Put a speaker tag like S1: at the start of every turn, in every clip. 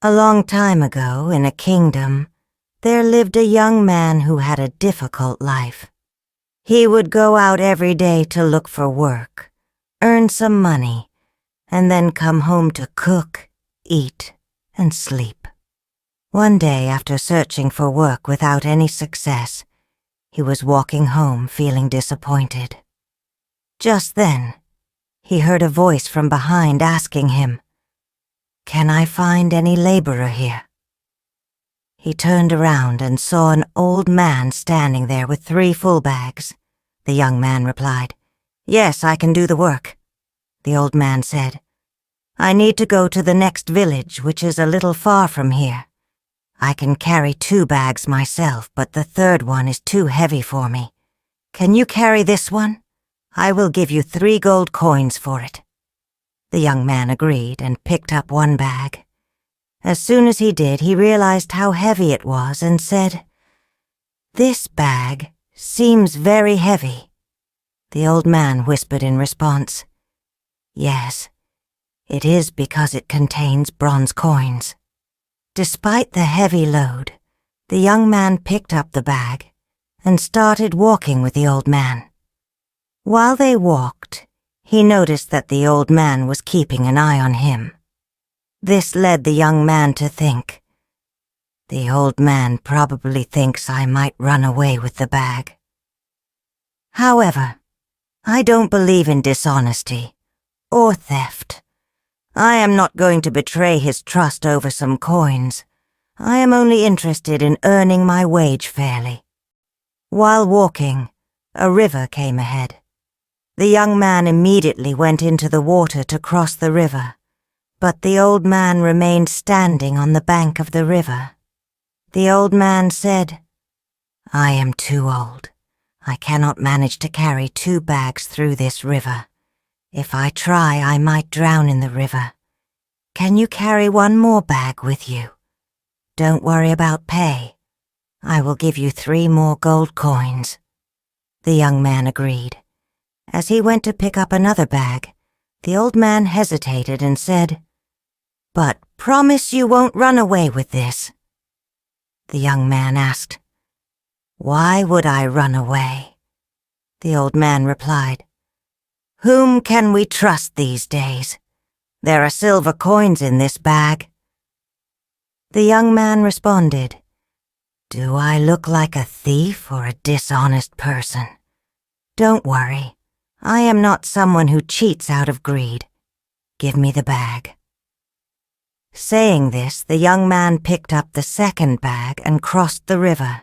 S1: A long time ago, in a kingdom, there lived a young man who had a difficult life. He would go out every day to look for work, earn some money, and then come home to cook, eat, and sleep. One day, after searching for work without any success, he was walking home feeling disappointed. Just then, he heard a voice from behind asking him, "Can I find any laborer here?" He turned around and saw an old man standing there with 3 full bags. The young man replied, "Yes, I can do the work." The old man said, "I need to go to the next village, which is a little far from here. I can carry 2 bags myself, but the 3rd one is too heavy for me. Can you carry this one? I will give you 3 gold coins for it." The young man agreed and picked up 1 bag. As soon as he did, he realized how heavy it was and said, "This bag seems very heavy." The old man whispered in response, "Yes, it is because it contains bronze coins." Despite the heavy load, the young man picked up the bag and started walking with the old man. While they walked, he noticed that the old man was keeping an eye on him. This led the young man to think, "The old man probably thinks I might run away with the bag." However, I don't believe in dishonesty or theft. I am not going to betray his trust over some coins. I am only interested in earning my wage fairly. While walking, a river came ahead. The young man immediately went into the water to cross the river, but the old man remained standing on the bank of the river. The old man said, "I am too old. I cannot manage to carry 2 bags through this river. If I try, I might drown in the river. Can you carry 1 more bag with you? Don't worry about pay. I will give you 3 more gold coins." The young man agreed. As he went to pick up another bag, the old man hesitated and said, "But promise you won't run away with this." The young man asked, "Why would I run away?" The old man replied, "Whom can we trust these days? There are silver coins in this bag." The young man responded, "Do I look like a thief or a dishonest person? Don't worry, I am not someone who cheats out of greed. Give me the bag." Saying this, the young man picked up the 2nd bag and crossed the river.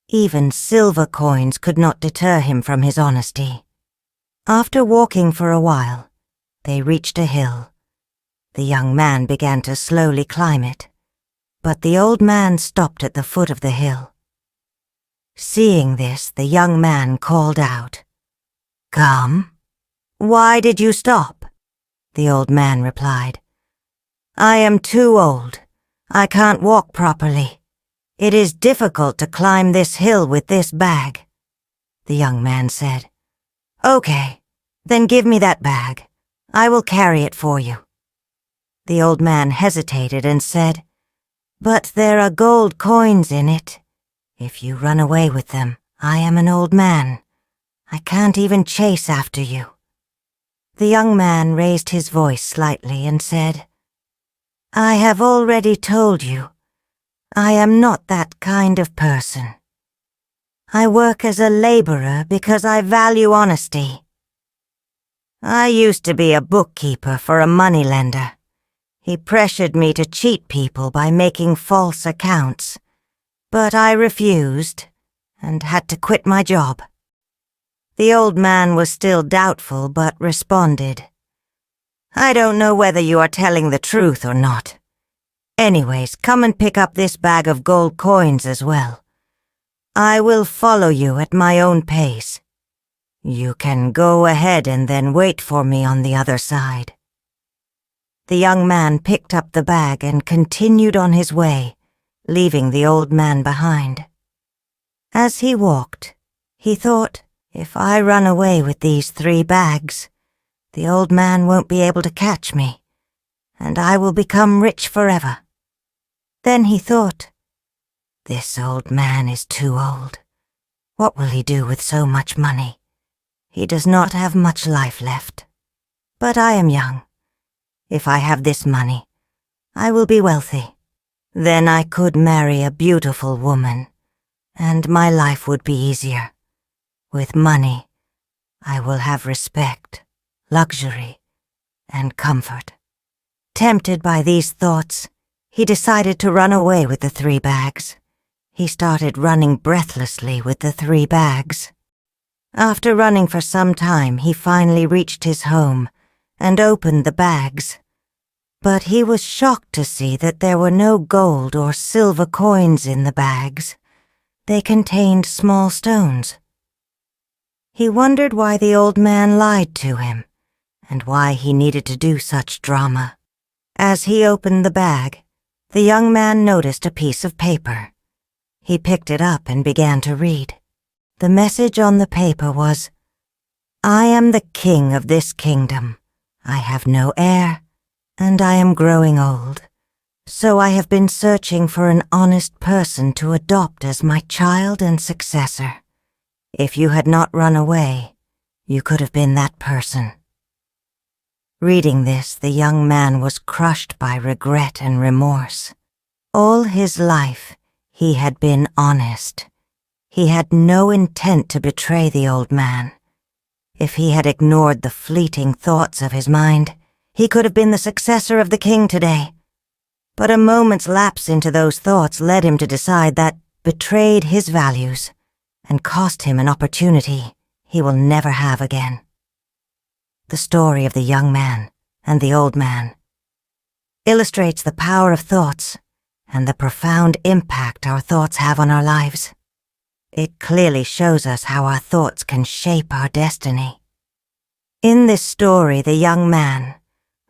S1: Even silver coins could not deter him from his honesty. After walking for a while, they reached a hill. The young man began to slowly climb it, but the old man stopped at the foot of the hill. Seeing this, the young man called out, "Come." "Why did you stop?" The old man replied, "I am too old. I can't walk properly. It is difficult to climb this hill with this bag." The young man said, "Okay, then give me that bag. I will carry it for you." The old man hesitated and said, "But there are gold coins in it. If you run away with them, I am an old man. I can't even chase after you." The young man raised his voice slightly and said, "I have already told you, I am not that kind of person. I work as a laborer because I value honesty. I used to be a bookkeeper for a moneylender. He pressured me to cheat people by making false accounts, but I refused and had to quit my job." The old man was still doubtful but responded, "I don't know whether you are telling the truth or not. Anyways, come and pick up this bag of gold coins as well. I will follow you at my own pace. You can go ahead and then wait for me on the other side." The young man picked up the bag and continued on his way, leaving the old man behind. As he walked, he thought, "If I run away with these 3 bags, the old man won't be able to catch me, and I will become rich forever. Then he thought, "This old man is too old. What will he do with so much money? He does not have much life left. But I am young. If I have this money, I will be wealthy. Then I could marry a beautiful woman, and my life would be easier. With money, I will have respect, luxury, and comfort." Tempted by these thoughts, he decided to run away with the 3 bags. He started running breathlessly with the 3 bags. After running for some time, he finally reached his home and opened the bags. But he was shocked to see that there were no gold or silver coins in the bags. They contained small stones. He wondered why the old man lied to him, and why he needed to do such drama. As he opened the bag, the young man noticed a piece of paper. He picked it up and began to read. The message on the paper was, "I am the king of this kingdom. I have no heir, and I am growing old. So I have been searching for an honest person to adopt as my child and successor. If you had not run away, you could have been that person." Reading this, the young man was crushed by regret and remorse. All his life, he had been honest. He had no intent to betray the old man. If he had ignored the fleeting thoughts of his mind, he could have been the successor of the king today. But a moment's lapse into those thoughts led him to decide that betrayed his values and cost him an opportunity he will never have again. The story of the young man and the old man illustrates the power of thoughts and the profound impact our thoughts have on our lives. It clearly shows us how our thoughts can shape our destiny. In this story, the young man,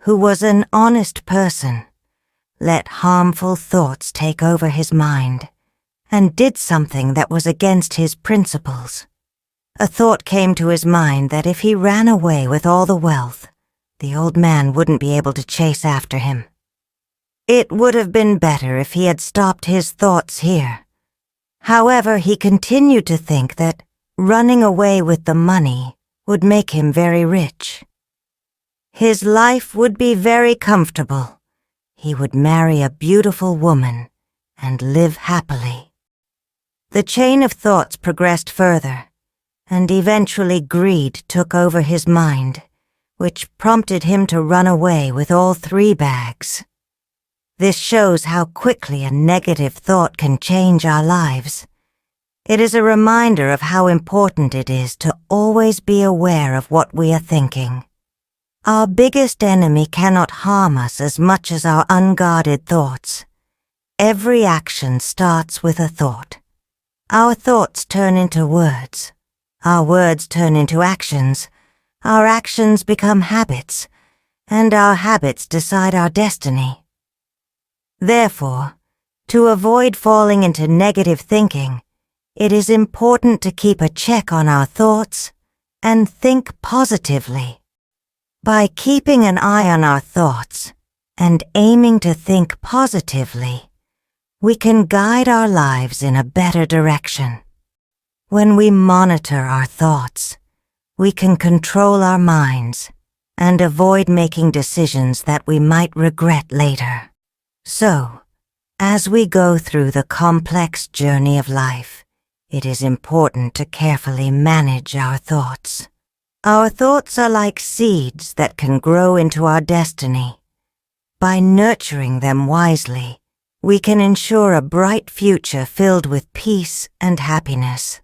S1: who was an honest person, let harmful thoughts take over his mind and did something that was against his principles. A thought came to his mind that if he ran away with all the wealth, the old man wouldn't be able to chase after him. It would have been better if he had stopped his thoughts here. However, he continued to think that running away with the money would make him very rich. His life would be very comfortable. He would marry a beautiful woman and live happily. The chain of thoughts progressed further, and eventually greed took over his mind, which prompted him to run away with all 3 bags. This shows how quickly a negative thought can change our lives. It is a reminder of how important it is to always be aware of what we are thinking. Our biggest enemy cannot harm us as much as our unguarded thoughts. Every action starts with a thought. Our thoughts turn into words. Our words turn into actions. Our actions become habits, and our habits decide our destiny. Therefore, to avoid falling into negative thinking, it is important to keep a check on our thoughts and think positively. By keeping an eye on our thoughts and aiming to think positively, we can guide our lives in a better direction. When we monitor our thoughts, we can control our minds and avoid making decisions that we might regret later. So, as we go through the complex journey of life, it is important to carefully manage our thoughts. Our thoughts are like seeds that can grow into our destiny. By nurturing them wisely, we can ensure a bright future filled with peace and happiness.